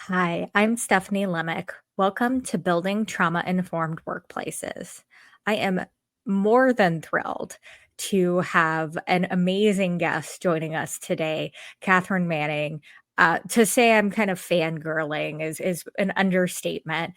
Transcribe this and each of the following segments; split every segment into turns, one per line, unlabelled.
Hi, I'm Stephanie Lemick. Welcome to Building Trauma-Informed Workplaces. I am more than thrilled to have an amazing guest joining us today, Catherine Manning. To say I'm kind of fangirling is an understatement.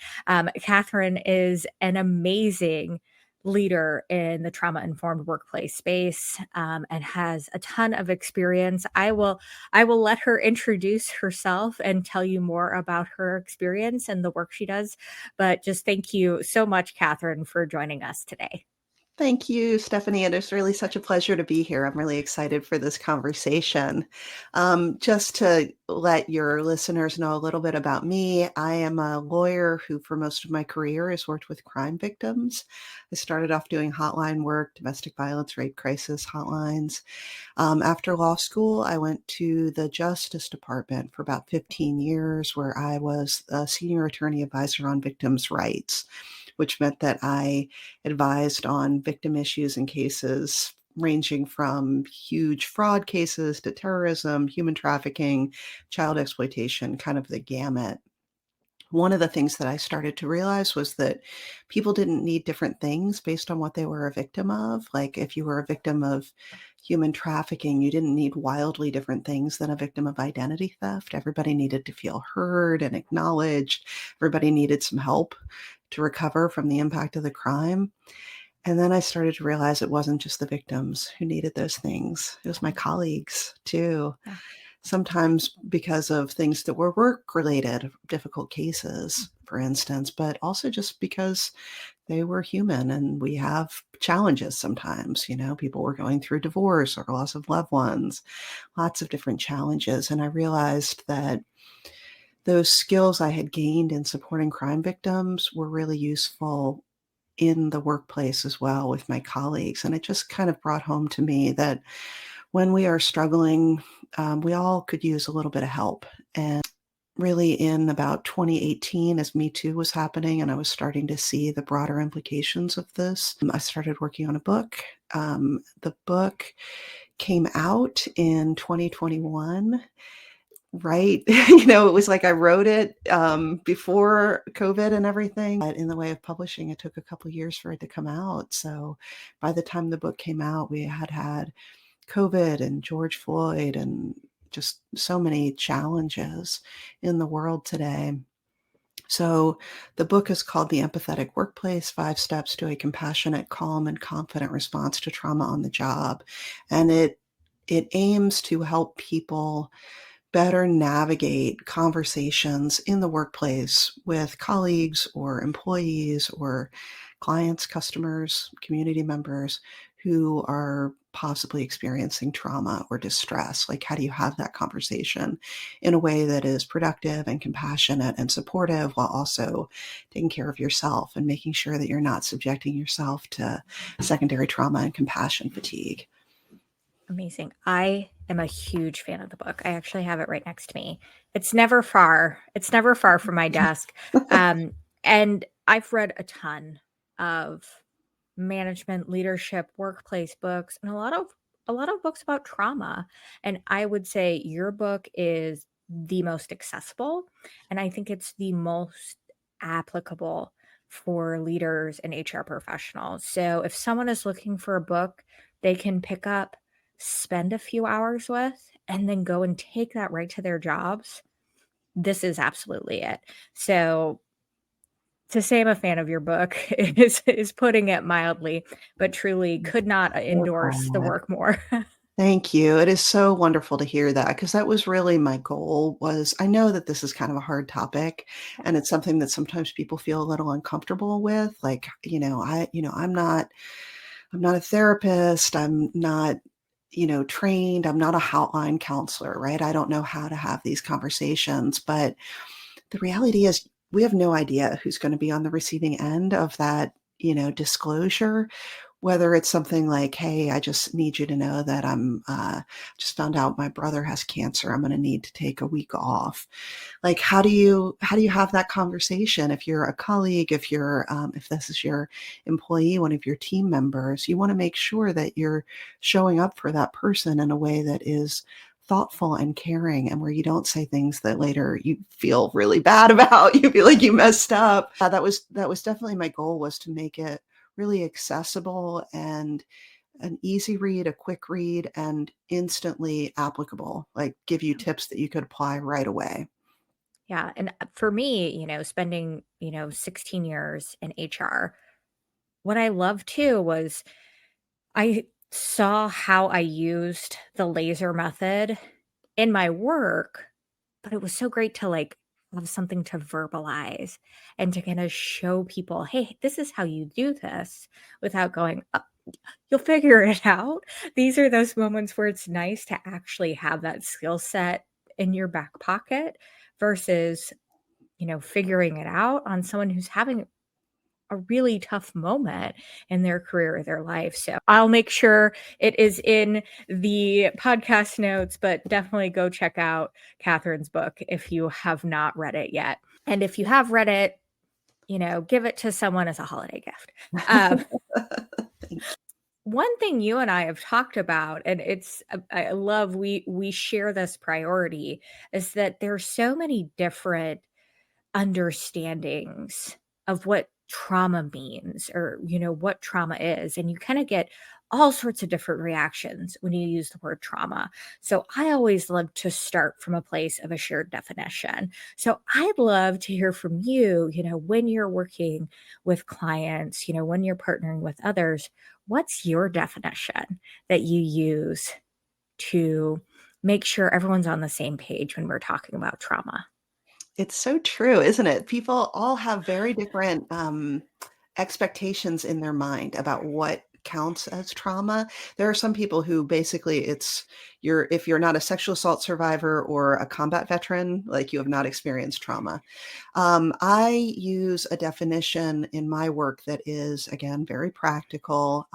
Catherine is an amazing leader in the trauma-informed workplace space, and has a ton of experience. I will let her introduce herself and tell you more about her experience and the work she does. But just thank you so much, Catherine, for joining us today.
Thank you, Stephanie. It is really such a pleasure to be here. I'm really excited for this conversation. Just to let your listeners know a little bit about me, I am a lawyer who, for most of my career, has worked with crime victims. I started off doing hotline work, domestic violence, rape crisis hotlines. After law school, I went to the Justice Department for about 15 years, where I was a senior attorney advisor on victims' rights, which meant that I advised on victim issues and cases ranging from huge fraud cases to terrorism, human trafficking, child exploitation, kind of the gamut. One of the things that I started to realize was that people didn't need different things based on what they were a victim of. Like if you were a victim of human trafficking, you didn't need wildly different things than a victim of identity theft. Everybody needed to feel heard and acknowledged. Everybody needed some help to recover from the impact of the crime. And then I started to realize it wasn't just the victims who needed those things. It was my colleagues too.
Yeah.
Sometimes because of things that were work related, difficult cases, for instance, but also just because they were human and we have challenges sometimes. People were going through divorce or loss of loved ones, lots of different challenges. And I realized that those skills I had gained in supporting crime victims were really useful in the workplace as well with my colleagues. And it just kind of brought home to me that when we are struggling, we all could use a little bit of help. And really, in about 2018, as Me Too was happening and I was starting to see the broader implications of this, I started working on a book. The book came out in 2021. Right. It was like I wrote it before COVID and everything. But in the way of publishing, it took a couple years for it to come out. So by the time the book came out, we had COVID and George Floyd and just so many challenges in the world today. So the book is called The Empathetic Workplace: 5 Steps to a Compassionate, Calm, and Confident Response to Trauma on the Job. And it aims to help people better navigate conversations in the workplace with colleagues or employees or clients, customers, community members who are possibly experiencing trauma or distress. Like, how do you have that conversation in a way that is productive and compassionate and supportive while also taking care of yourself and making sure that you're not subjecting yourself to secondary trauma and compassion fatigue?
Amazing. I am a huge fan of the book. I actually have it right next to me. It's never far. It's never far from my desk. And I've read a ton of management, leadership, workplace books, and a lot of books about trauma. And I would say your book is the most accessible, and I think it's the most applicable for leaders and HR professionals. So if someone is looking for a book they can pick up, spend a few hours with, and then go and take that right to their jobs, this is absolutely it. So to say I'm a fan of your book is putting it mildly, but truly could not
So
endorse the
glad.
work more.
Thank you. It is so wonderful to hear that because that was really my goal. Was I know that this is kind of a hard topic and it's something that sometimes people feel a little uncomfortable with. Like, I'm not a therapist. I'm not, trained. I'm not a hotline counselor, right? I don't know how to have these conversations, but the reality is we have no idea who's going to be on the receiving end of that, disclosure. Whether it's something like, hey, I just need you to know that I'm just found out my brother has cancer. I'm going to need to take a week off. Like, how do you have that conversation if you're a colleague, if this is your employee, one of your team members? You want to make sure that you're showing up for that person in a way that is thoughtful and caring, and where you don't say things that later you feel really bad about. You feel like you messed up. That was definitely my goal, was to make it really accessible and an easy read, a quick read, and instantly applicable, like give you tips that you could apply right away.
Yeah, and, for me, spending, 16 years in HR, what I loved too was I saw how I used the laser method in my work, but it was so great to, like, have something to verbalize and to kinda show people, "Hey, this is how you do this," without going, you'll figure it out." These are those moments where it's nice to actually have that skill set in your back pocket versus, figuring it out on someone who's having a really tough moment in their career or their life. So I'll make sure it is in the podcast notes, but definitely go check out Catherine's book if you have not read it yet. And if you have read it, give it to someone as a holiday gift. Um, One thing you and I have talked about, and it's I love we share this priority, is that there's so many different understandings of what trauma means, or what trauma is, and you kind of get all sorts of different reactions when you use the word trauma. So I always love to start from a place of a shared definition. So I'd love to hear from you, when you're working with clients, when you're partnering with others, what's your definition that you use to make sure everyone's on the same page when we're talking about trauma?
It's so true, isn't it? People all have very different expectations in their mind about what counts as trauma. There are some people who basically if you're not a sexual assault survivor or a combat veteran, like you have not experienced trauma. I use a definition in my work that is, again, very practical.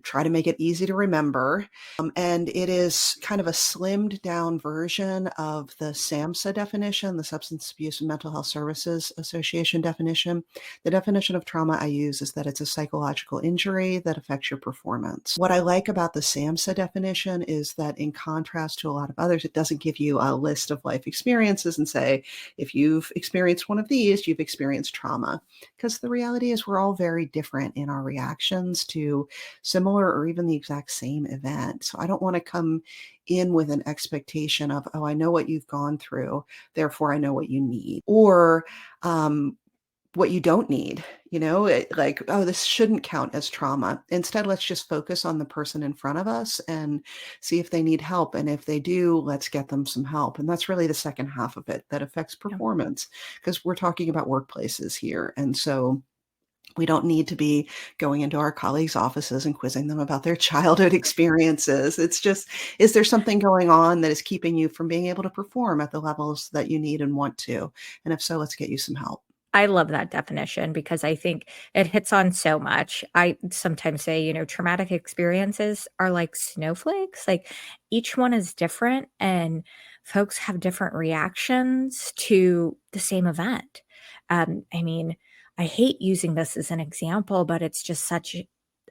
Try to make it easy to remember. And it is kind of a slimmed down version of the SAMHSA definition, the Substance Abuse and Mental Health Services Association definition. The definition of trauma I use is that it's a psychological injury that affects your performance. What I like about the SAMHSA definition is that, in contrast to a lot of others, it doesn't give you a list of life experiences and say, if you've experienced one of these, you've experienced trauma. Because the reality is we're all very different in our reactions to similar or even the exact same event. So I don't want to come in with an expectation of, oh, I know what you've gone through, therefore I know what you need, or what you don't need, like, oh, this shouldn't count as trauma. Instead, let's just focus on the person in front of us and see if they need help. And if they do, let's get them some help. And that's really the second half of it that affects
Yeah.
performance, because we're talking about workplaces here. And so we don't need to be going into our colleagues' offices and quizzing them about their childhood experiences. It's just, is there something going on that is keeping you from being able to perform at the levels that you need and want to? And if so, let's get you some help.
I love that definition because I think it hits on so much. I sometimes say, traumatic experiences are like snowflakes. Like, each one is different and folks have different reactions to the same event. I mean, I hate using this as an example, but it's just such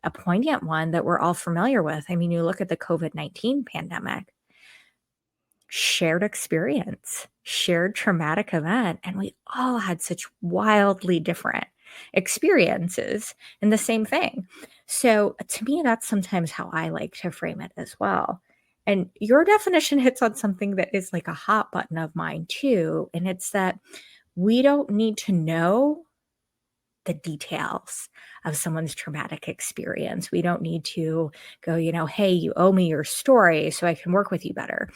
a poignant one that we're all familiar with. I mean, you look at the COVID-19 pandemic, shared experience, shared traumatic event, and we all had such wildly different experiences in the same thing. So, to me, that's sometimes how I like to frame it as well. And your definition hits on something that is like a hot button of mine too, and it's that we don't need to know the details of someone's traumatic experience. We don't need to go, "Hey, you owe me your story so I can work with you better."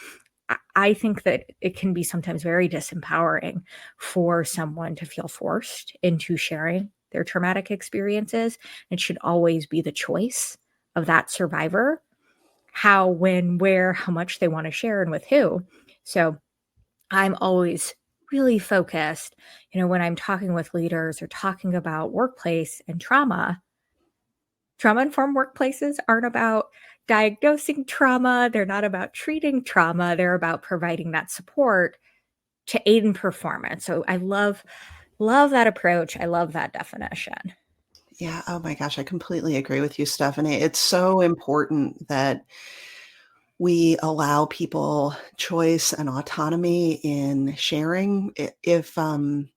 I think that it can be sometimes very disempowering for someone to feel forced into sharing their traumatic experiences. It should always be the choice of that survivor, how, when, where, how much they want to share, and with who. So I'm always really focused, when I'm talking with leaders or talking about workplace and trauma. Trauma-informed workplaces aren't about diagnosing trauma, they're not about treating trauma, they're about providing that support to aid in performance. So I love that approach, I love that definition.
Yeah. Oh my gosh. I completely agree with you, Stephanie. It's so important that we allow people choice and autonomy in sharing. If one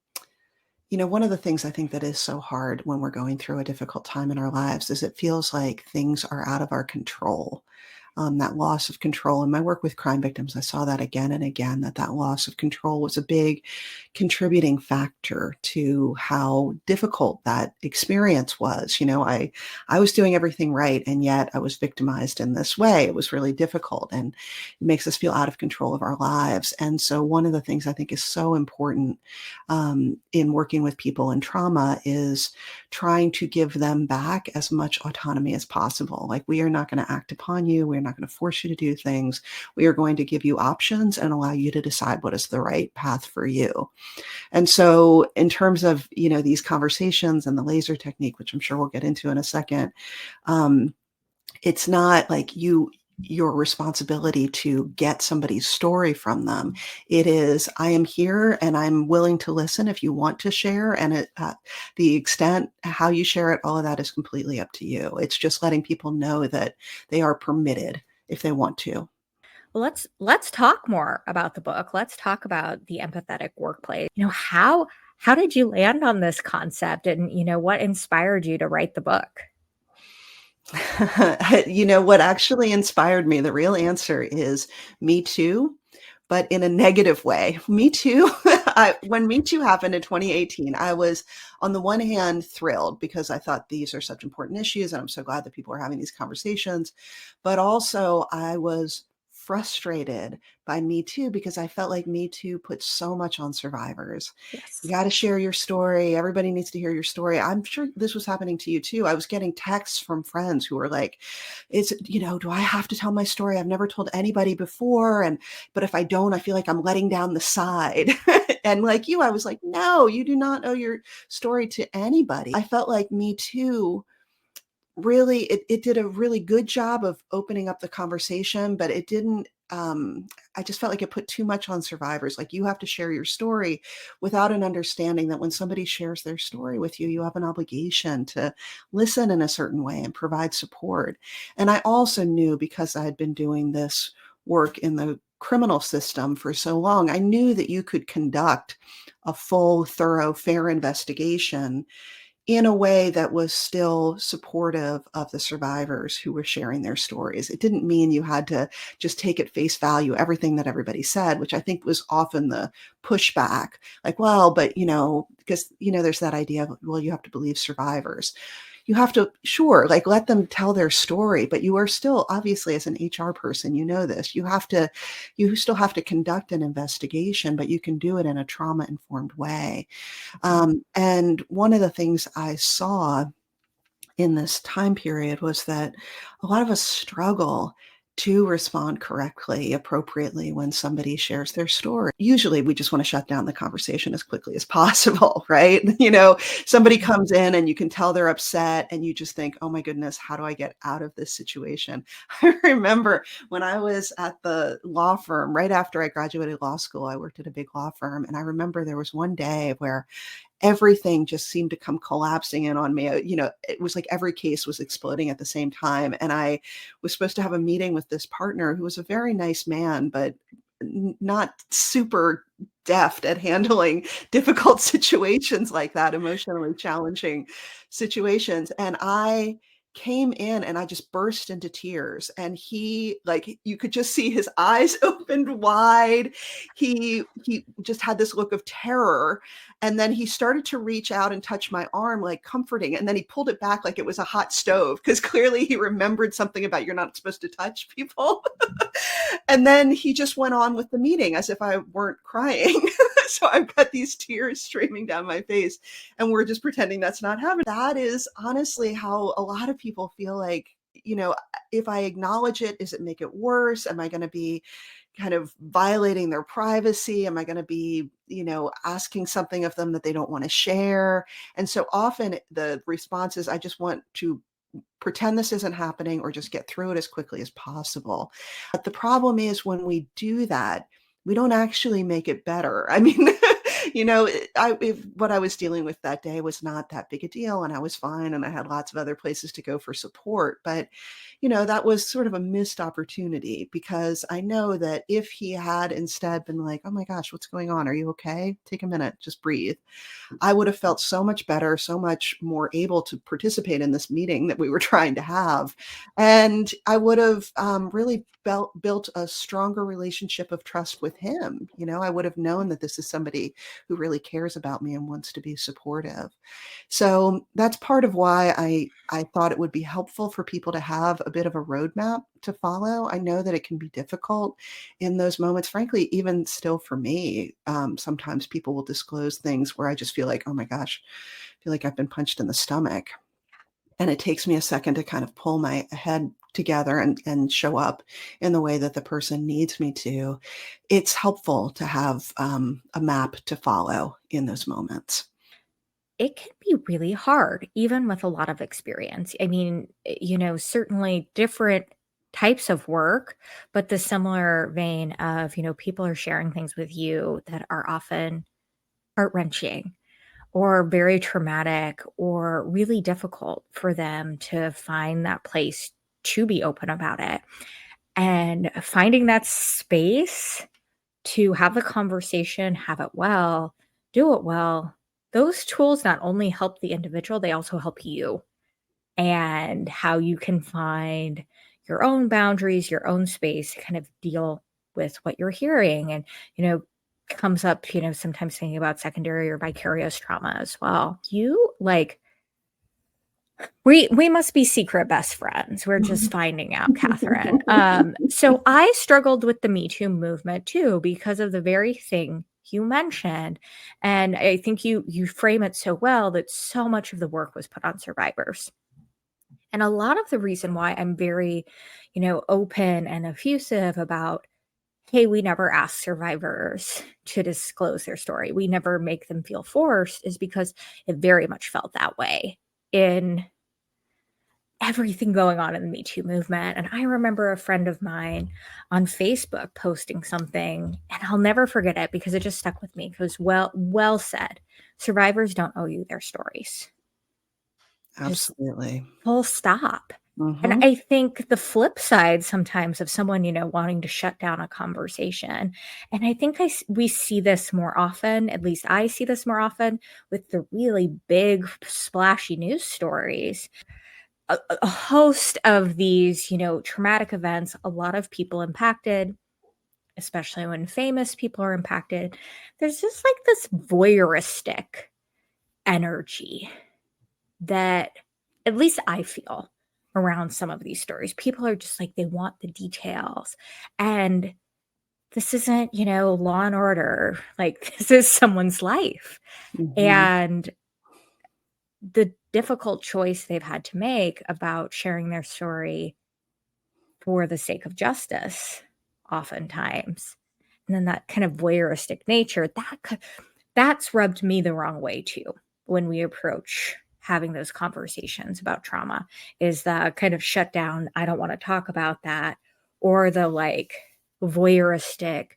of the things I think that is so hard when we're going through a difficult time in our lives is it feels like things are out of our control. That loss of control. In my work with crime victims, I saw that again and again, that loss of control was a big contributing factor to how difficult that experience was. I was doing everything right, and yet I was victimized in this way. It was really difficult, and it makes us feel out of control of our lives. And so one of the things I think is so important in working with people in trauma is trying to give them back as much autonomy as possible. Like, we are not going to act upon you. We're not going to force you to do things. We are going to give you options and allow you to decide what is the right path for you. And so in terms of, these conversations and the laser technique, which I'm sure we'll get into in a second, it's not like your responsibility to get somebody's story from them. It is, I am here and I'm willing to listen if you want to share. And the extent, how you share it, all of that is completely up to you. It's just letting people know that they are permitted if they want to.
Well, let's talk more about the book. Let's talk about the empathetic workplace. How did you land on this concept, and what inspired you to write the book?
What actually inspired me, the real answer is Me Too, but in a negative way. Me Too, when Me Too happened in 2018, I was on the one hand thrilled because I thought these are such important issues and I'm so glad that people are having these conversations. But also I was frustrated by Me Too because I felt like Me Too put so much on survivors. You
Yes.
got to share your story. Everybody needs to hear your story. I'm sure this was happening to you too. I was getting texts from friends who were like, do I have to tell my story? I've never told anybody before. But if I don't, I feel like I'm letting down the side. And like you, I was like, no, you do not owe your story to anybody. I felt like Me Too really, it did a really good job of opening up the conversation, but it didn't, I just felt like it put too much on survivors. Like, you have to share your story without an understanding that when somebody shares their story with you, you have an obligation to listen in a certain way and provide support. And I also knew, because I had been doing this work in the criminal system for so long, I knew that you could conduct a full, thorough, fair investigation in a way that was still supportive of the survivors who were sharing their stories. It didn't mean you had to just take at face value everything that everybody said, which I think was often the pushback. Like, well, but, because, there's that idea of, well, you have to believe survivors. You have to, sure, like, let them tell their story, but you are still, obviously, as an HR person, this, you still have to conduct an investigation, but you can do it in a trauma-informed way. And one of the things I saw in this time period was that a lot of us struggle to respond correctly, appropriately when somebody shares their story. Usually we just want to shut down the conversation as quickly as possible, right? Somebody comes in and you can tell they're upset and you just think, oh my goodness, how do I get out of this situation? I remember when I was at the law firm, right after I graduated law school, I worked at a big law firm. And I remember there was one day where everything just seemed to come collapsing in on me. It was like every case was exploding at the same time. And I was supposed to have a meeting with this partner who was a very nice man, but not super deft at handling difficult situations like that, emotionally challenging situations. And I came in and I just burst into tears, and he, like, you could just see his eyes opened wide. He just had this look of terror, and then he started to reach out and touch my arm, like comforting, and then he pulled it back like it was a hot stove, because clearly he remembered something about, you're not supposed to touch people. And then he just went on with the meeting as if I weren't crying. So I've got these tears streaming down my face, and we're just pretending that's not happening. That is honestly how a lot of people feel like, if I acknowledge it, does it make it worse? Am I going to be kind of violating their privacy? Am I going to be, asking something of them that they don't want to share? And so often the response is, I just want to pretend this isn't happening or just get through it as quickly as possible. But the problem is, when we do that, we don't actually make it better. I mean, what I was dealing with that day was not that big a deal, and I was fine, and I had lots of other places to go for support. But, that was sort of a missed opportunity, because I know that if he had instead been like, "Oh my gosh, what's going on? Are you okay? Take a minute, just breathe." I would have felt so much better, so much more able to participate in this meeting that we were trying to have. And I would have really built a stronger relationship of trust with him. I would have known that this is somebody who really cares about me and wants to be supportive. So that's part of why I thought it would be helpful for people to have a bit of a roadmap to follow. I know that it can be difficult in those moments. Frankly, even still for me, sometimes people will disclose things where I just feel like, oh my gosh, I feel like I've been punched in the stomach. And it takes me a second to kind of pull my head together and show up in the way that the person needs me to. It's helpful to have a map to follow in those moments.
It can be really hard, even with a lot of experience. I mean, certainly different types of work, but the similar vein of, people are sharing things with you that are often heart wrenching or very traumatic or really difficult for them to find that place to be open about it. And finding that space to have the conversation, have it well, do it well. Those tools not only help the individual, they also help you and how you can find your own boundaries, your own space to kind of deal with what you're hearing. And, comes up, sometimes thinking about secondary or vicarious trauma as well. We must be secret best friends. We're just finding out, Catherine. So I struggled with the Me Too movement too because of the very thing you mentioned, and I think you frame it so well that so much of the work was put on survivors. And a lot of the reason why I'm very, open and effusive about, hey, we never ask survivors to disclose their story. We never make them feel forced is because it very much felt that way in everything going on in the Me Too movement. And I remember a friend of mine on Facebook posting something, and I'll never forget it because it just stuck with me. It was well said. Survivors don't owe you their stories. Just
Absolutely.
full stop. And
Mhm.
I think the flip side sometimes of someone, wanting to shut down a conversation, and I think we see this more often, at least I see this more often with the really big splashy news stories. A host of these, traumatic events, a lot of people impacted, especially when famous people are impacted. There's just like this voyeuristic energy that at least I feel around some of these stories. People are just like, they want the details. And this isn't, law and order. Like, this is someone's life.
Mhm.
And the difficult choice they've had to make about sharing their story for the sake of justice, oftentimes. And then that kind of voyeuristic nature, that's rubbed me the wrong way too when we approach having those conversations about trauma, is the kind of shut down, I don't want to talk about that, or the like voyeuristic,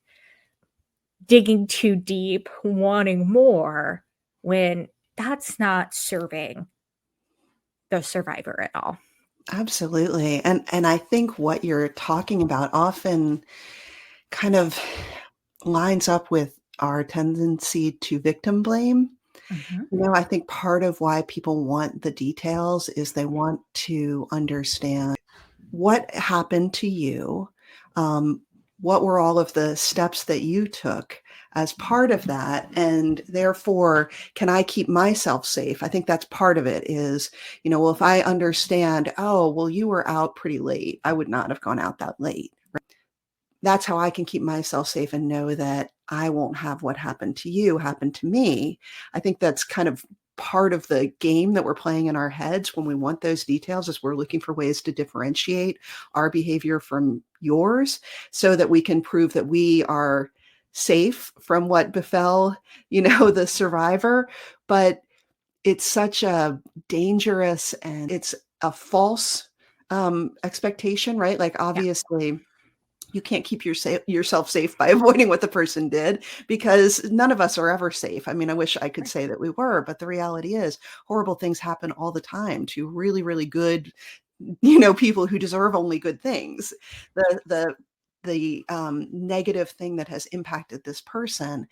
digging too deep, wanting more, when that's not serving the survivor at all.
Absolutely. And I think what you're talking about often kind of lines up with our tendency to victim blame.
Mhm.
I think part of why people want the details is they want to understand what happened to you, um, what were all of the steps that you took as part of that, and therefore, can I keep myself safe? I think that's part of it is, well, if I understand, oh, well, you were out pretty late. I would not have gone out that late. That's how I can keep myself safe and know that I won't have what happened to you happen to me. I think that's kind of part of the game that we're playing in our heads when we want those details, is we're looking for ways to differentiate our behavior from yours so that we can prove that we are safe from what befell, the survivor. But it's such a dangerous, and it's a false expectation, right? Like,
Yeah.
obviously you can't keep yourself safe by avoiding what the person did, because none of us are ever safe. I mean, I wish I could say that we were, but the reality is horrible things happen all the time to really, really good, people who deserve only good things. The negative thing that has impacted this person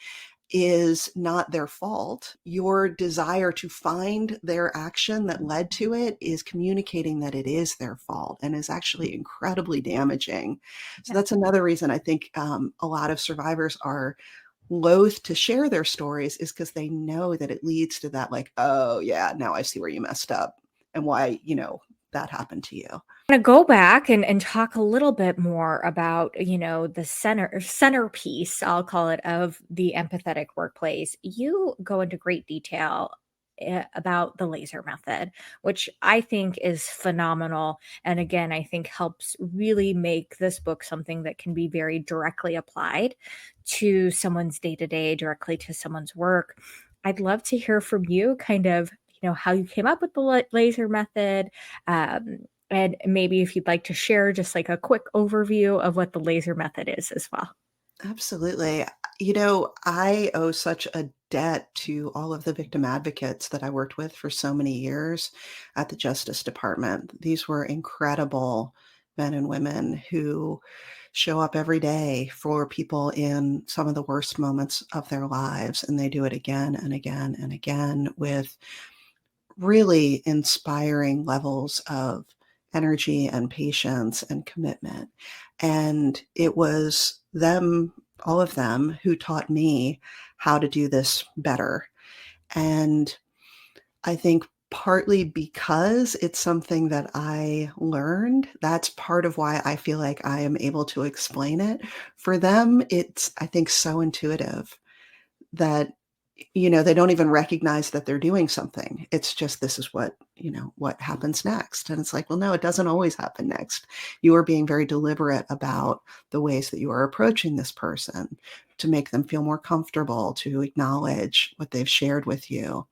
is not their fault. Your desire to find their action that led to it is communicating that it is their fault, and is actually incredibly damaging. So
Yeah.
that's another reason I think a lot of survivors are loath to share their stories, is because they know that it leads to that, like, oh yeah, now I see where you messed up and why, that happened to you.
I'm going to go back and talk a little bit more about, the centerpiece, I'll call it, of the empathetic workplace. You go into great detail about the laser method, which I think is phenomenal. And again, I think helps really make this book something that can be very directly applied to someone's day to day, directly to someone's work. I'd love to hear from you kind of, how you came up with the laser method. And maybe if you'd like to share just like a quick overview of what the laser method is as well.
Absolutely. I owe such a debt to all of the victim advocates that I worked with for so many years at the Justice Department. These were incredible men and women who show up every day for people in some of the worst moments of their lives. And they do it again and again and again with really inspiring levels of energy and patience and commitment. And it was them, all of them, who taught me how to do this better. And I think partly because it's something that I learned, that's part of why I feel like I am able to explain it. For them, it's, I think, so intuitive that they don't even recognize that they're doing something. It's just, this is what happens next. And it's like, well, no, it doesn't always happen next. You are being very deliberate about the ways that you are approaching this person to make them feel more comfortable, to acknowledge what they've shared with you.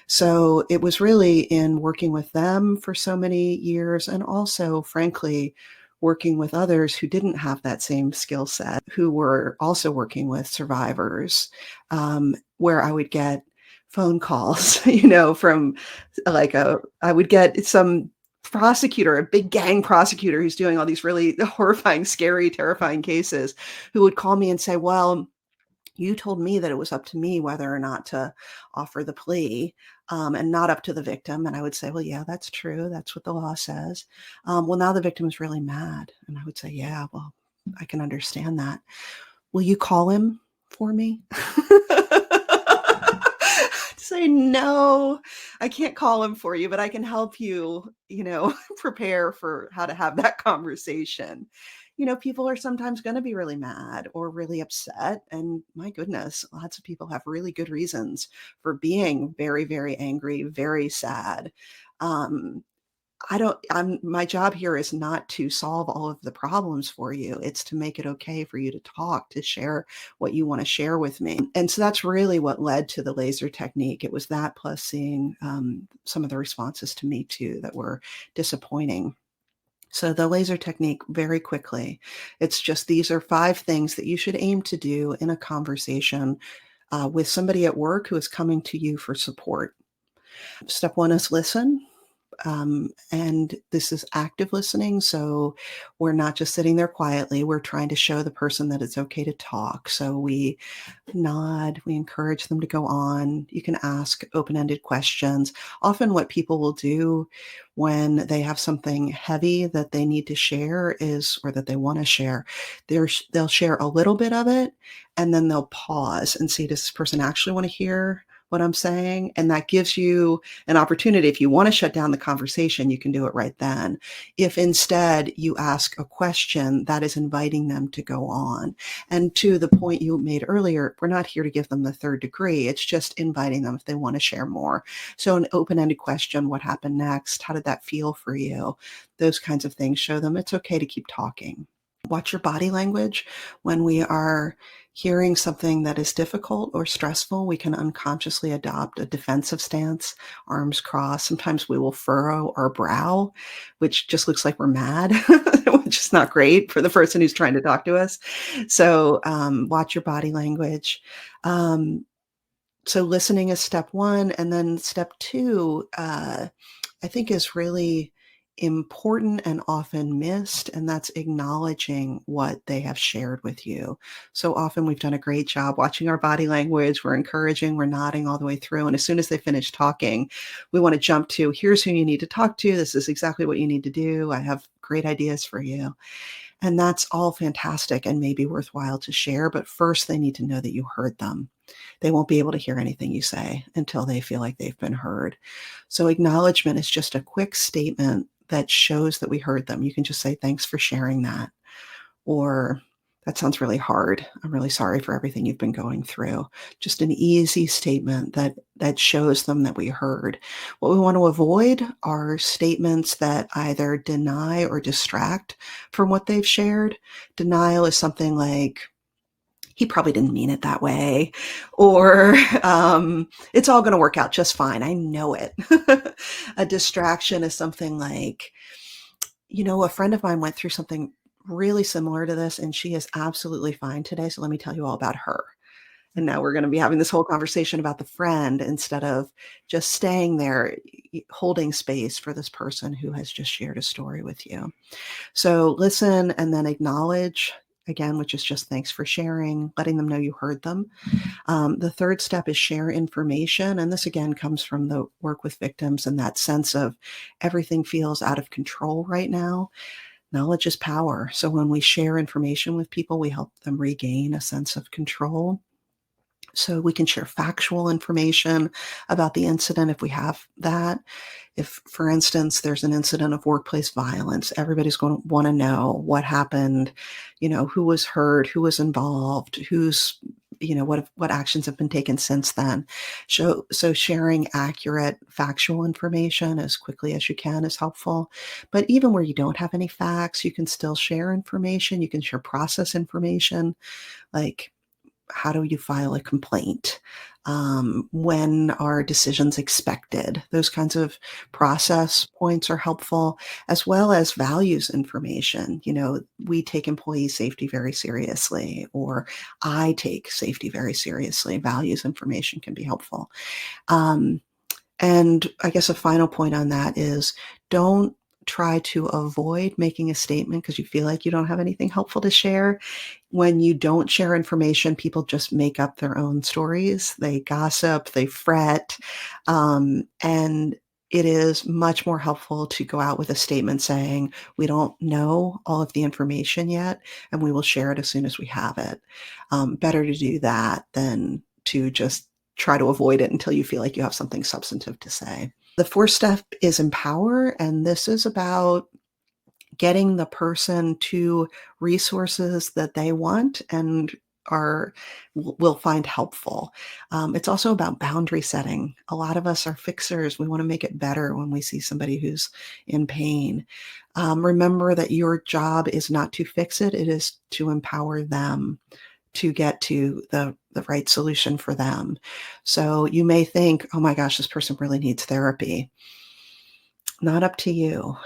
So it was really in working with them for so many years, and also, frankly, working with others who didn't have that same skill set, who were also working with survivors, where I would get phone calls, from I would get some prosecutor, a big gang prosecutor who's doing all these really horrifying, scary, terrifying cases, who would call me and say, well, you told me that it was up to me whether or not to offer the plea, and not up to the victim. And I would say, well, yeah, that's true. That's what the law says. Well, now the victim is really mad. And I would say, yeah, well, I can understand that. Will you call him for me? Say, no, I can't call him for you, but I can help you, prepare for how to have that conversation. People are sometimes going to be really mad or really upset. And my goodness, lots of people have really good reasons for being very, very angry, very sad. Um, my job here is not to solve all of the problems for you. It's to make it okay for you to talk, to share what you want to share with me. And so that's really what led to the laser technique. It was that, plus seeing some of the responses to Me Too that were disappointing. So the laser technique, very quickly, it's just, these are 5 things that you should aim to do in a conversation with somebody at work who is coming to you for support. Step 1 is listen. And this is active listening. So we're not just sitting there quietly. We're trying to show the person that it's okay to talk. So we nod, we encourage them to go on. You can ask open-ended questions. Often what people will do when they have something heavy that they need to share or that they want to share, they'll share a little bit of it, and then they'll pause and see, does this person actually want to hear what I'm saying? And that gives you an opportunity. If you want to shut down the conversation, you can do it right then. If instead you ask a question, that is inviting them to go on. And to the point you made earlier, we're not here to give them the 3rd degree. It's just inviting them if they want to share more. So an open-ended question, what happened next? How did that feel for you? Those kinds of things show them it's okay to keep talking. Watch your body language. When we are hearing something that is difficult or stressful, we can unconsciously adopt a defensive stance, arms crossed. Sometimes we will furrow our brow, which just looks like we're mad, which is not great for the person who's trying to talk to us. So watch your body language. Um, so listening is step one. And then step two, I think is really important and often missed, and that's acknowledging what they have shared with you. So often we've done a great job watching our body language. We're encouraging, we're nodding all the way through. And as soon as they finish talking, we want to jump to, here's who you need to talk to. This is exactly what you need to do. I have great ideas for you. And that's all fantastic and maybe worthwhile to share. But first, they need to know that you heard them. They won't be able to hear anything you say until they feel like they've been heard. So acknowledgement is just a quick statement that shows that we heard them. You can just say, thanks for sharing that. Or that sounds really hard. I'm really sorry for everything you've been going through. Just an easy statement that shows them that we heard. What we want to avoid are statements that either deny or distract from what they've shared. Denial is something like, he probably didn't mean it that way, or it's all going to work out just fine. I know it. A distraction is something like, a friend of mine went through something really similar to this, and she is absolutely fine today. So let me tell you all about her. And now we're going to be having this whole conversation about the friend instead of just staying there, holding space for this person who has just shared a story with you. So listen and then acknowledge, again, which is just thanks for sharing, letting them know you heard them. The third step is share information. And this, again, comes from the work with victims and that sense of everything feels out of control right now. Knowledge is power. So when we share information with people, we help them regain a sense of control. So we can share factual information about the incident if we have that. If, for instance, there's an incident of workplace violence, everybody's going to want to know what happened, who was hurt, who was involved, what actions have been taken since then. So sharing accurate factual information as quickly as you can is helpful. But even where you don't have any facts, you can still share information. You can share process information, like, how do you file a complaint? When are decisions expected? Those kinds of process points are helpful, as well as values information. We take employee safety very seriously, or I take safety very seriously. Values information can be helpful. And I guess a final point on that is, don't try to avoid making a statement because you feel like you don't have anything helpful to share. When you don't share information, people just make up their own stories. They gossip, they fret, and it is much more helpful to go out with a statement saying, we don't know all of the information yet, and we will share it as soon as we have it. Better to do that than to just try to avoid it until you feel like you have something substantive to say. The fourth step is empower, and this is about getting the person to resources that they want and will find helpful. It's also about boundary setting. A lot of us are fixers. We want to make it better when we see somebody who's in pain. Remember that your job is not to fix it. It is to empower them to get to the right solution for them. So you may think, oh my gosh, this person really needs therapy. Not up to you.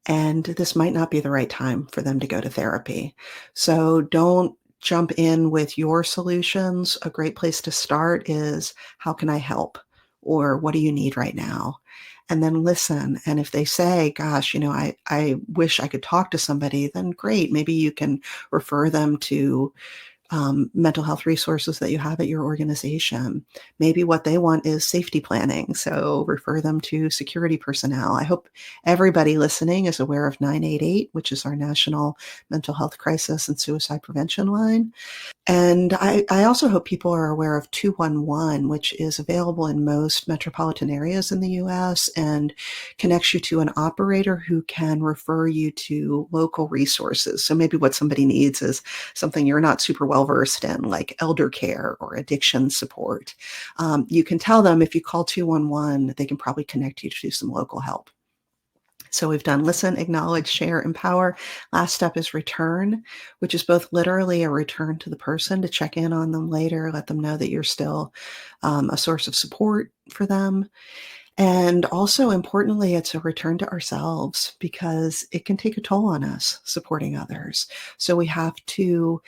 And this might not be the right time for them to go to therapy. So don't jump in with your solutions. A great place to start is, how can I help? Or what do you need right now? And then listen. And if they say, gosh, I wish I could talk to somebody, then great. Maybe you can refer them to mental health resources that you have at your organization. Maybe what they want is safety planning, so refer them to security personnel. I hope everybody listening is aware of 988, which is our national mental health crisis and suicide prevention line. And I also hope people are aware of 211, which is available in most metropolitan areas in the US and connects you to an operator who can refer you to local resources. So maybe what somebody needs is something you're not super well versed in, like elder care or addiction support. You can tell them, if you call 211, they can probably connect you to some local help. So we've done listen, acknowledge, share, empower. Last step is return, which is both literally a return to the person to check in on them later, let them know that you're still a source of support for them. And also, importantly, it's a return to ourselves because it can take a toll on us supporting others. So we have to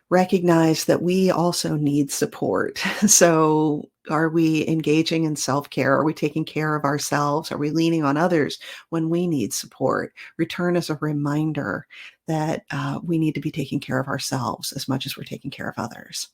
recognize that we also need support. So, are we engaging in self care? Are we taking care of ourselves? Are we leaning on others when we need support? Return as a reminder that we need to be taking care of ourselves as much as we're taking care of others.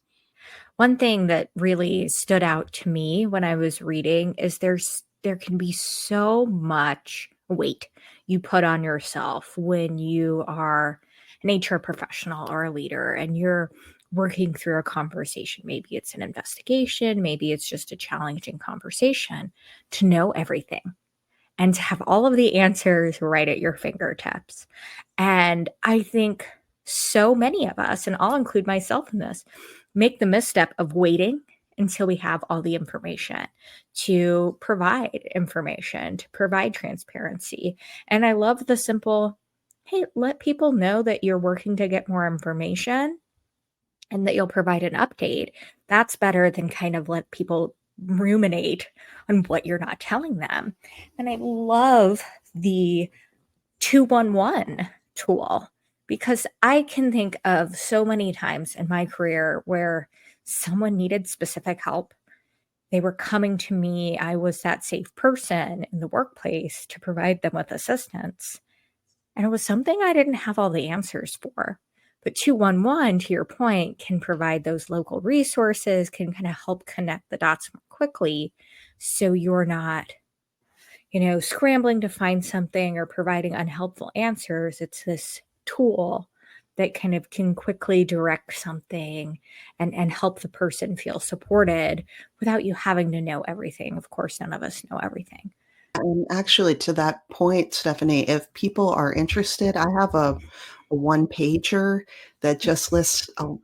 One thing that really stood out to me when I was reading is there can be so much weight you put on yourself when you are an HR professional or a leader and you're working through a conversation. Maybe it's an investigation, maybe it's just a challenging conversation to know everything and to have all of the answers right at your fingertips. And I think so many of us, and I'll include myself in this, make the misstep of waiting until we have all the information to provide information, to provide transparency. And I love the simple, hey, let people know that you're working to get more information and that you'll provide an update. That's better than kind of let people ruminate on what you're not telling them. And I love the 211 tool because I can think of so many times in my career where someone needed specific help. They were coming to me. I was that safe person in the workplace to provide them with assistance. And it was something I didn't have all the answers for. But 211, to your point, can provide those local resources, can kind of help connect the dots more quickly. So you're not, scrambling to find something or providing unhelpful answers. It's this tool that kind of can quickly direct something and help the person feel supported without you having to know everything. Of course, none of us know everything.
And actually, to that point, Stephanie, if people are interested, I have a one pager that just lists a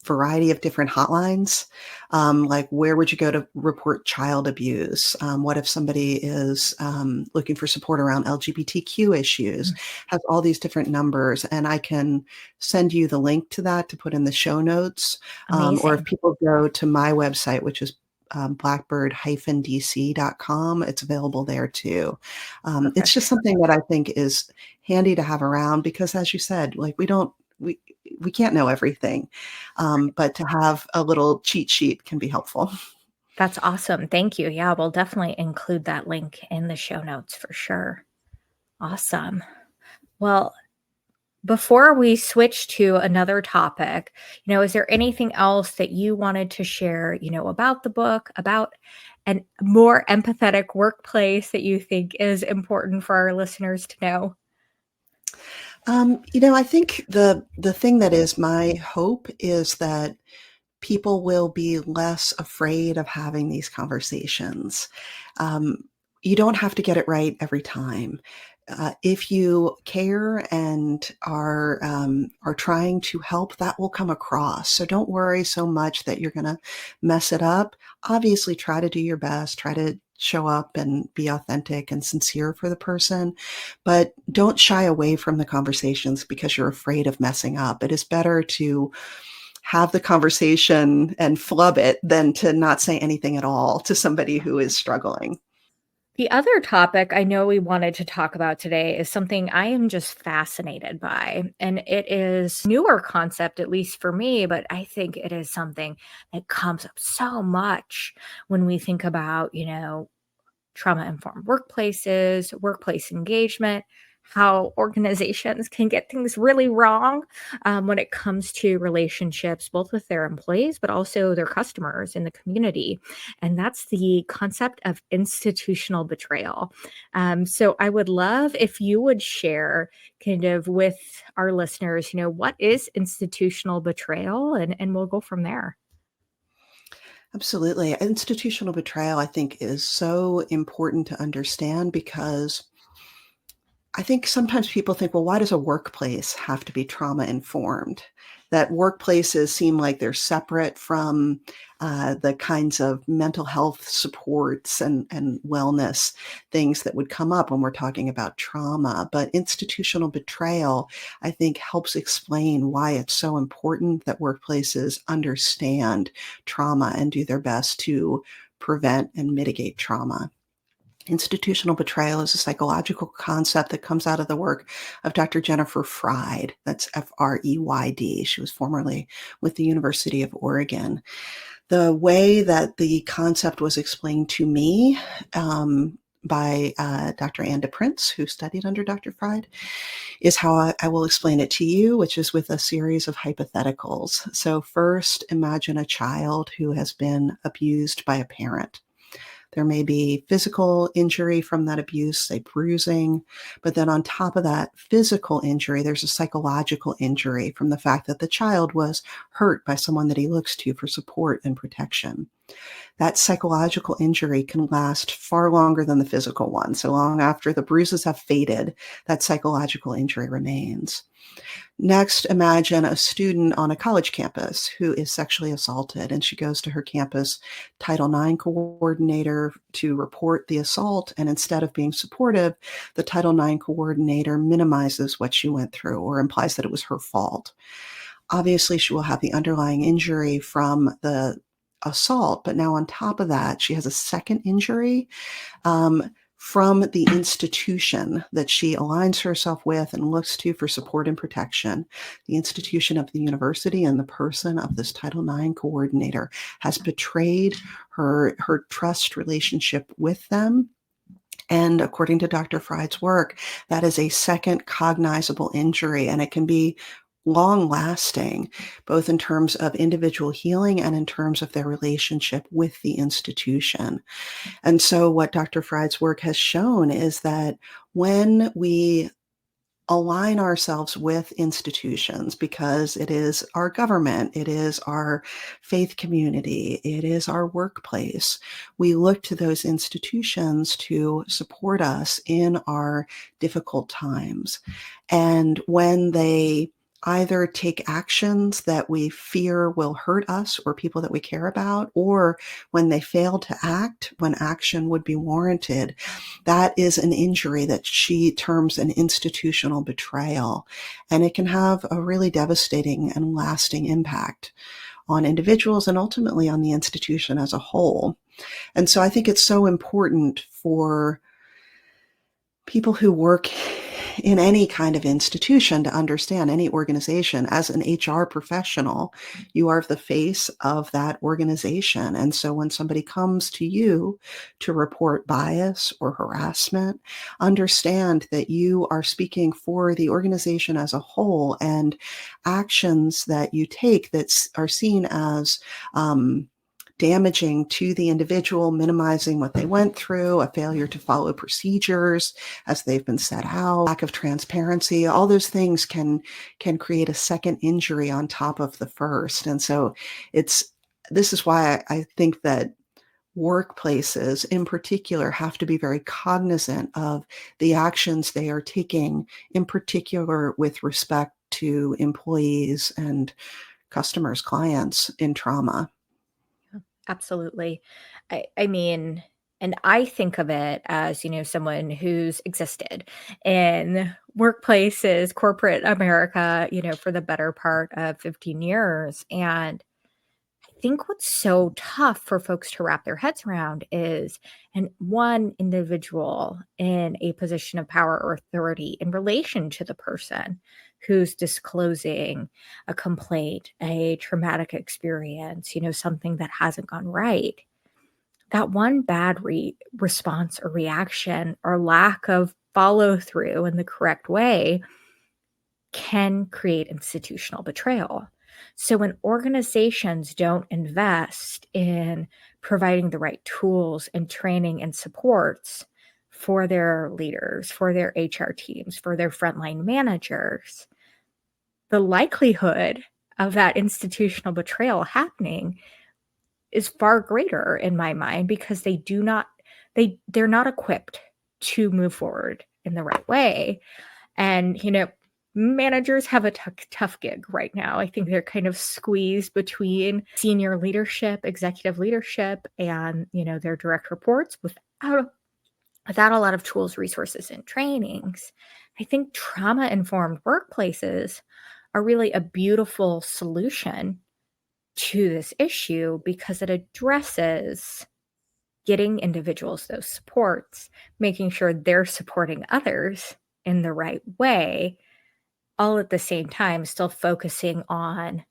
variety of different hotlines. Like, where would you go to report child abuse? What if somebody is looking for support around LGBTQ issues?
Mm,
Has all these different numbers, and I can send you the link to that to put in the show notes. Or if
amazing.
people go to my website, which is blackbird-dc.com. It's available there too. It's just
Perfect.
something that I think is handy to have around because, as you said, like we we can't know everything, but to have a little cheat sheet can be helpful.
That's awesome. Thank you. Yeah, we'll definitely include that link in the show notes for sure. Awesome. Well, before we switch to another topic, is there anything else that you wanted to share, about the book, about a more empathetic workplace that you think is important for our listeners to know?
I think the thing that is my hope is that people will be less afraid of having these conversations. Um, you don't have to get it right every time. If you care and are trying to help, that will come across. So don't worry so much that you're going to mess it up. Obviously, try to do your best. Try to show up and be authentic and sincere for the person, but don't shy away from the conversations because you're afraid of messing up. It is better to have the conversation and flub it than to not say anything at all to somebody who is struggling.
The other topic I know we wanted to talk about today is something I am just fascinated by, and it is newer concept, at least for me, but I think it is something that comes up so much when we think about, trauma informed workplaces, workplace engagement, how organizations can get things really wrong when it comes to relationships, both with their employees, but also their customers in the community. And that's the concept of institutional betrayal. So I would love if you would share kind of with our listeners, what is institutional betrayal? And we'll go from there.
Absolutely. Institutional betrayal, I think, is so important to understand because I think sometimes people think, well, why does a workplace have to be trauma informed? That workplaces seem like they're separate from the kinds of mental health supports and wellness things that would come up when we're talking about trauma. But institutional betrayal, I think, helps explain why it's so important that workplaces understand trauma and do their best to prevent and mitigate trauma. Institutional betrayal is a psychological concept that comes out of the work of Dr. Jennifer Fried. That's Freyd. She was formerly with the University of Oregon. The way that the concept was explained to me by Dr. Anda Prince, who studied under Dr. Fried, is how I will explain it to you, which is with a series of hypotheticals. So first, imagine a child who has been abused by a parent. There may be physical injury from that abuse, say bruising, but then on top of that physical injury, there's a psychological injury from the fact that the child was hurt by someone that he looks to for support and protection. That psychological injury can last far longer than the physical one. So long after the bruises have faded, that psychological injury remains. Next, imagine a student on a college campus who is sexually assaulted, and she goes to her campus Title IX coordinator to report the assault. And instead of being supportive, the Title IX coordinator minimizes what she went through or implies that it was her fault. Obviously, she will have the underlying injury from the assault, but now on top of that, she has a second injury from the institution that she aligns herself with and looks to for support and protection. The institution of the university and the person of this Title IX coordinator has betrayed her trust relationship with them. And according to Dr. Fried's work, that is a second cognizable injury, and it can be long lasting, both in terms of individual healing and in terms of their relationship with the institution. And so what Dr. Fried's work has shown is that when we align ourselves with institutions, because it is our government, it is our faith community, it is our workplace, we look to those institutions to support us in our difficult times. And when they either take actions that we fear will hurt us or people that we care about, or when they fail to act when action would be warranted, that is an injury that she terms an institutional betrayal. And it can have a really devastating and lasting impact on individuals and ultimately on the institution as a whole. And so I think it's so important for people who work in any kind of institution to understand, any organization, as an HR professional, you are the face of that organization. And so when somebody comes to you to report bias or harassment, understand that you are speaking for the organization as a whole, and actions that you take that are seen as damaging to the individual, minimizing what they went through, a failure to follow procedures as they've been set out, lack of transparency, all those things can create a second injury on top of the first. And so this is why I think that workplaces in particular have to be very cognizant of the actions they are taking, in particular with respect to employees and customers, clients in trauma.
Absolutely. I mean, and I think of it as, someone who's existed in workplaces, corporate America, for the better part of 15 years. And I think what's so tough for folks to wrap their heads around is, and one individual in a position of power or authority in relation to the person who's disclosing a complaint, a traumatic experience, something that hasn't gone right. That one bad response or reaction or lack of follow through in the correct way can create institutional betrayal. So when organizations don't invest in providing the right tools and training and supports for their leaders, for their HR teams, for their frontline managers, the likelihood of that institutional betrayal happening is far greater in my mind, because they're not equipped to move forward in the right way. And managers have a tough gig right now. I think they're kind of squeezed between senior leadership, executive leadership, and their direct reports without a lot of tools, resources, and trainings. I think trauma-informed workplaces are really a beautiful solution to this issue, because it addresses getting individuals those supports, making sure they're supporting others in the right way, all at the same time, still focusing on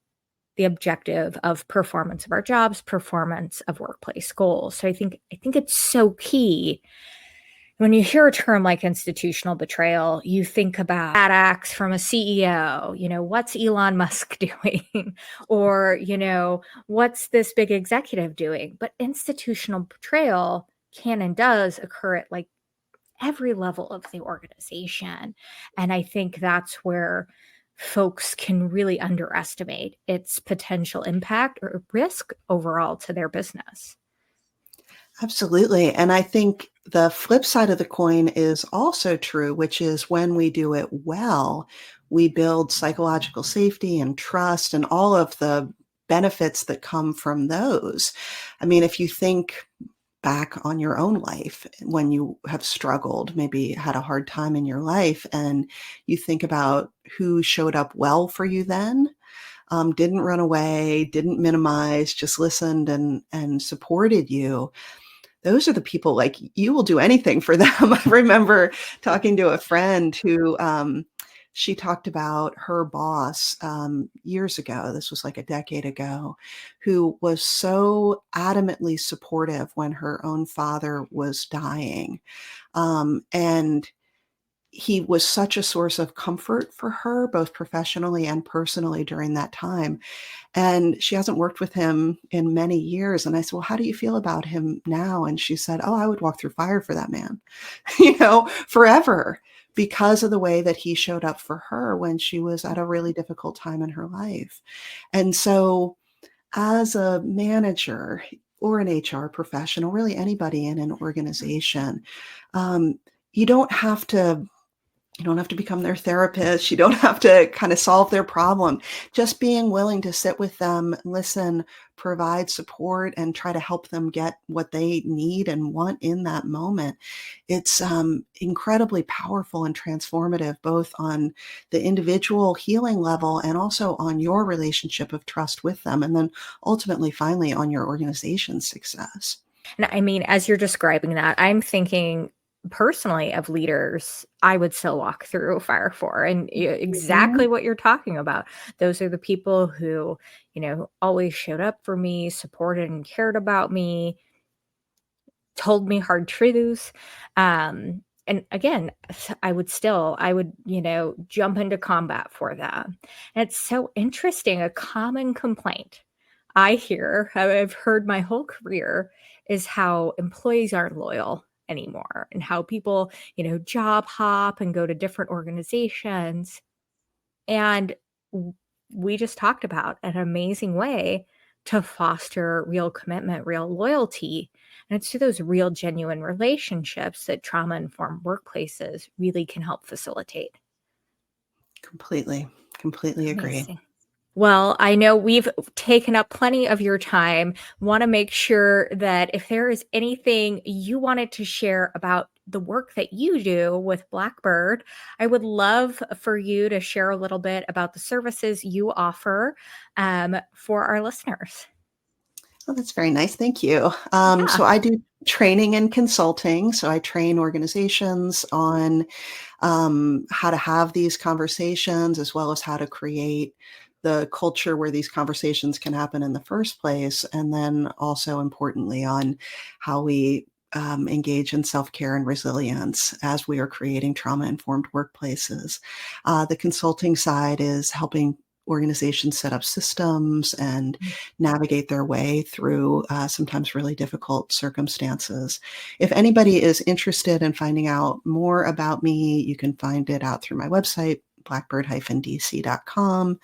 the objective of performance of our jobs, performance of workplace goals. So I think it's so key. When you hear a term like institutional betrayal, you think about bad acts from a CEO, what's Elon Musk doing? Or, what's this big executive doing? But institutional betrayal can and does occur at like every level of the organization. And I think that's where folks can really underestimate its potential impact or risk overall to their business.
Absolutely. And I think the flip side of the coin is also true, which is when we do it well, we build psychological safety and trust and all of the benefits that come from those. I mean, if you think back on your own life when you have struggled, maybe had a hard time in your life, and you think about who showed up well for you then, didn't run away, didn't minimize, just listened and supported you. Those are the people, like, you will do anything for them. I remember talking to a friend who, she talked about her boss, years ago, this was like a decade ago, who was so adamantly supportive when her own father was dying. And he was such a source of comfort for her, both professionally and personally during that time. And she hasn't worked with him in many years. And I said, well, how do you feel about him now? And she said, oh, I would walk through fire for that man, forever, because of the way that he showed up for her when she was at a really difficult time in her life. And so as a manager or an HR professional, really anybody in an organization, um, you don't have to you don't have to become their therapist. You don't have to kind of solve their problem. Just being willing to sit with them, listen, provide support, and try to help them get what they need and want in that moment. It's incredibly powerful and transformative, both on the individual healing level and also on your relationship of trust with them. And then ultimately, finally, on your organization's success.
And I mean, as you're describing that, I'm thinking personally of leaders I would still walk through fire for, and exactly
Mhm.
what you're talking about. Those are the people who, always showed up for me, supported and cared about me, told me hard truths. And again, I would, jump into combat for them. And it's so interesting. A common complaint I hear, I've heard my whole career, is how employees aren't loyal anymore and how people, job hop and go to different organizations. And w we just talked about an amazing way to foster real commitment, real loyalty, and it's to those real genuine relationships that trauma-informed workplaces really can help facilitate.
Completely, completely agree.
Amazing. Well, I know we've taken up plenty of your time. Want to make sure that if there is anything you wanted to share about the work that you do with Blackbird, I would love for you to share a little bit about the services you offer for our listeners.
Oh, that's very nice. Thank you.
Yeah.
So I do training and consulting. So I train organizations on how to have these conversations, as well as how to create the culture where these conversations can happen in the first place. And then also importantly on how we engage in self-care and resilience as we are creating trauma-informed workplaces. The consulting side is helping organizations set up systems and
Mm.
navigate their way through sometimes really difficult circumstances. If anybody is interested in finding out more about me, you can find it out through my website, blackbird-dc.com.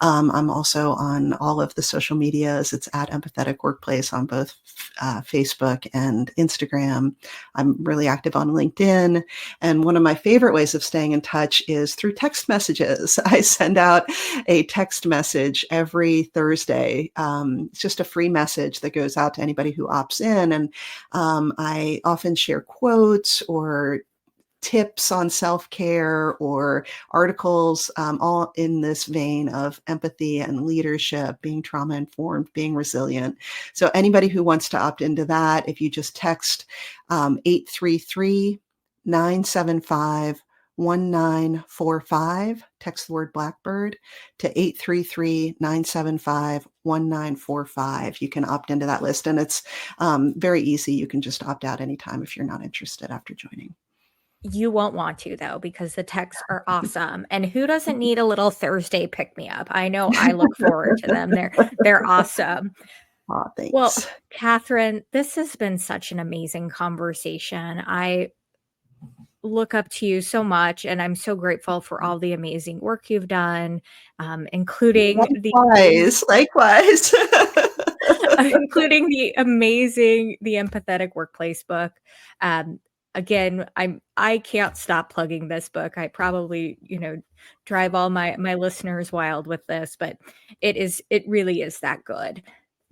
I'm also on all of the social medias. It's at Empathetic Workplace on both Facebook and Instagram. I'm really active on LinkedIn. And one of my favorite ways of staying in touch is through text messages. I send out a text message every Thursday. It's just a free message that goes out to anybody who opts in. And I often share quotes or tips on self-care or articles, all in this vein of empathy and leadership, being trauma-informed, being resilient. So anybody who wants to opt into that, if you just text 833-975-1945, text the word Blackbird to 833-975-1945. You can opt into that list, and it's very easy. You can just opt out anytime if you're not interested after joining.
You won't want to, though, because the texts are awesome. And who doesn't need a little Thursday pick-me-up? I know I look forward to them. They're awesome.
Aw,
Well,
thanks.
Catherine, this has been such an amazing conversation. I look up to you so much, and I'm so grateful for all the amazing work you've done, including
Likewise.
including the Empathetic Workplace book. Again, I can't stop plugging this book. I probably, drive all my listeners wild with this, but it really is that good.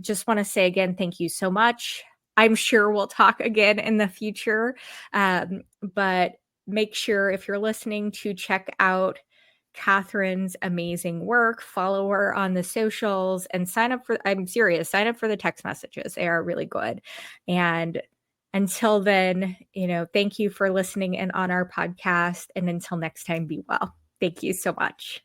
Just want to say again, thank you so much. I'm sure we'll talk again in the future. But make sure, if you're listening, to check out Catherine's amazing work, follow her on the socials, and sign up for the text messages. They are really good. And until then, thank you for listening in on our podcast. And until next time, be well. Thank you so much.